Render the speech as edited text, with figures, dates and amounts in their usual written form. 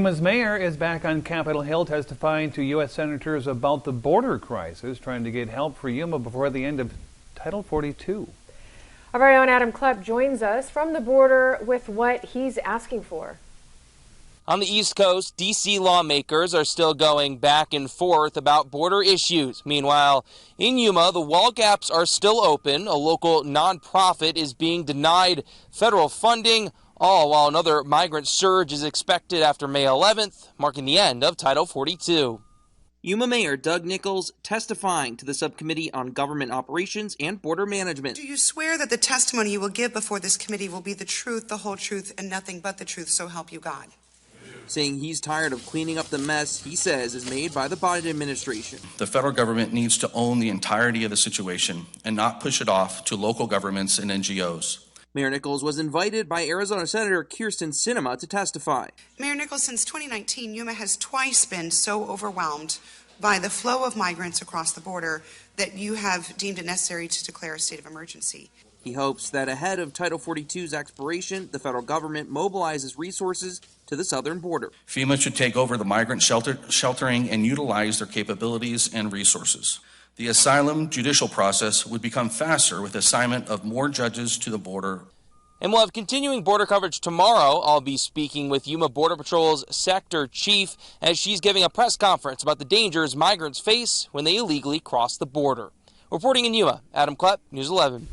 Yuma's mayor is back on Capitol Hill testifying to U.S. senators about the border crisis, trying to get help for Yuma before the end of Title 42. Our very own Adam Klepp joins us from the border with what he's asking for. On the East Coast, D.C. lawmakers are still going back and forth about border issues. Meanwhile, in Yuma, the wall gaps are still open. A local nonprofit is being denied federal funding, all while another migrant surge is expected after May 11th, marking the end of Title 42. Yuma Mayor Doug Nichols testifying to the Subcommittee on Government Operations and Border Management. Do you swear that the testimony you will give before this committee will be the truth, the whole truth, and nothing but the truth, so help you God? Saying he's tired of cleaning up the mess he says is made by the Biden administration. The federal government needs to own the entirety of the situation and not push it off to local governments and NGOs. Mayor Nichols was invited by Arizona Senator Kyrsten Sinema to testify. Mayor Nichols, since 2019, Yuma has twice been so overwhelmed by the flow of migrants across the border that you have deemed it necessary to declare a state of emergency. He hopes that ahead of Title 42's expiration, the federal government mobilizes resources to the southern border. FEMA should take over the migrant sheltering and utilize their capabilities and resources. The asylum judicial process would become faster with assignment of more judges to the border. And we'll have continuing border coverage tomorrow. I'll be speaking with Yuma Border Patrol's sector chief as she's giving a press conference about the dangers migrants face when they illegally cross the border. Reporting in Yuma, Adam Klepp, News 11.